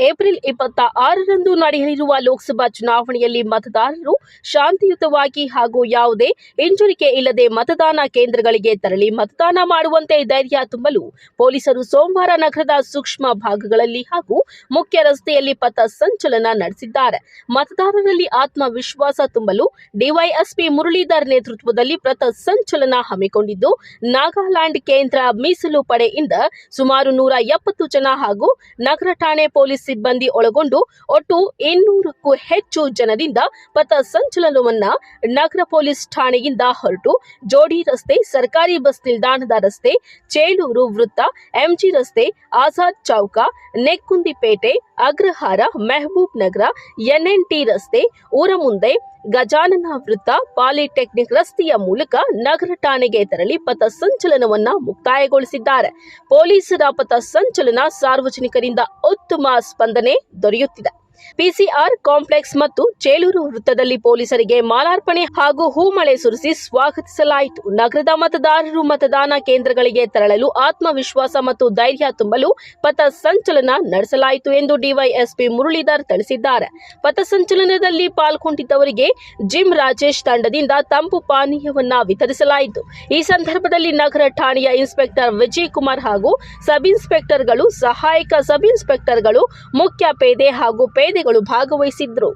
April 26ರಂದು ನಡೆಯಲಿರುವ ಲೋಕಸಭಾ ಚುನಾವಣೆಯಲ್ಲಿ ಮತದಾರರು ಶಾಂತಿಯುತವಾಗಿ ಹಾಗೂ ಯಾವುದೇ ಹಿಂಜರಿಕೆ ಇಲ್ಲದೆ ಮತದಾನ ಕೇಂದ್ರಗಳಿಗೆ ತೆರಳಿ ಮತದಾನ ಮಾಡುವಂತೆ ಧೈರ್ಯ ತುಂಬಲು ಪೊಲೀಸರು ಸೋಮವಾರ ನಗರದ ಸೂಕ್ಷ್ಮ ಭಾಗಗಳಲ್ಲಿ ಹಾಗೂ ಮುಖ್ಯ ರಸ್ತೆಯಲ್ಲಿ ಪಥ ಸಂಚಲನ ನಡೆಸಿದ್ದಾರೆ. ಮತದಾರರಲ್ಲಿ ಆತ್ಮವಿಶ್ವಾಸ ತುಂಬಲು ಡಿವೈಎಸ್ಪಿ ಮುರಳೀಧರ್ ನೇತೃತ್ವದಲ್ಲಿ ಪಥ ಸಂಚಲನ ಹಮ್ಮಿಕೊಂಡಿದ್ದು, ನಾಗಾಲ್ಯಾಂಡ್ ಕೇಂದ್ರ ಮೀಸಲು ಪಡೆಯಿಂದ ಸುಮಾರು 170 ಜನ ಹಾಗೂ ನಗರ ಠಾಣೆ ಪೊಲೀಸ್ ಸಿಬ್ಬಂದಿ ಒಳಗೊಂಡು ಒಟ್ಟು 200ಕ್ಕೂ ಹೆಚ್ಚು ಜನರಿಂದ ಪಥ ಸಂಚಲನವನ್ನ ನಗರ ಪೊಲೀಸ್ ಠಾಣೆಯಿಂದ ಹೊರಟು ಜೋಡಿ ರಸ್ತೆ, ಸರ್ಕಾರಿ ಬಸ್ ನಿಲ್ದಾಣದ ರಸ್ತೆ, ಚೇಳೂರು ವೃತ್ತ, ಎಂಜಿ ರಸ್ತೆ, ಆಜಾದ್ ಚೌಕ, ನೆಕ್ಕುಂದಿಪೇಟೆ, ಅಗ್ರಹಾರ, ಮೆಹಬೂಬ್ ನಗರ, ಎನ್ಎನ್ಟಿ ರಸ್ತೆ, ಊರ ಮುಂದೆ, ಗಜಾನನ ವೃತ್ತ, ಪಾಲಿಟೆಕ್ನಿಕ್ ರಸ್ತೆಯ ಮೂಲಕ ನಗರ ಠಾಣೆಗೆ ತೆರಳಿ ಪಥ ಸಂಚಲನವನ್ನ ಮುಕ್ತಾಯಗೊಳಿಸಿದ್ದಾರೆ. ಪೊಲೀಸರ ಪಥ ಸಂಚಲನ ಸಾರ್ವಜನಿಕರಿಂದ ಉತ್ತಮ ಸ್ಪಂದನೆ ದೊರೆಯುತ್ತಿದೆ. ಪಿಸಿಆರ್ ಕಾಂಪ್ಲೆಕ್ಸ್ ಮತ್ತು ಚೇಳೂರು ವೃತ್ತದಲ್ಲಿ ಪೊಲೀಸರಿಗೆ ಮಾಲಾರ್ಪಣೆ ಹಾಗೂ ಹೂಮಳೆ ಸುರಿಸಿ ಸ್ವಾಗತಿಸಲಾಯಿತು. ನಗರದ ಮತದಾರರು ಮತದಾನ ಕೇಂದ್ರಗಳಿಗೆ ತೆರಳಲು ಆತ್ಮವಿಶ್ವಾಸ ಮತ್ತು ಧೈರ್ಯ ತುಂಬಲು ಪಥ ಸಂಚಲನ ನಡೆಸಲಾಯಿತು ಎಂದು ಡಿವೈಎಸ್ಪಿ ಮುರಳೀಧರ್ ತಿಳಿಸಿದ್ದಾರೆ. ಪಥ ಸಂಚಲನದಲ್ಲಿ ಪಾಲ್ಗೊಂಡಿದ್ದವರಿಗೆ ಜಿಮ್ ರಾಜೇಶ್ ತಂಡದಿಂದ ತಂಪು ಪಾನೀಯವನ್ನ ವಿತರಿಸಲಾಯಿತು. ಈ ಸಂದರ್ಭದಲ್ಲಿ ನಗರ ಠಾಣೆಯ ಇನ್ಸ್ಪೆಕ್ಟರ್ ವಿಜಯ್ ಕುಮಾರ್ ಹಾಗೂ ಸಬ್ ಇನ್ಸ್ಪೆಕ್ಟರ್ಗಳು, ಸಹಾಯಕ ಸಬ್ ಇನ್ಸ್ಪೆಕ್ಟರ್ಗಳು, ಮುಖ್ಯ ಪೇದೆ ಹಾಗೂ ಪೇದೆಗಳು ಭಾಗವಹಿಸಿದ್ರು.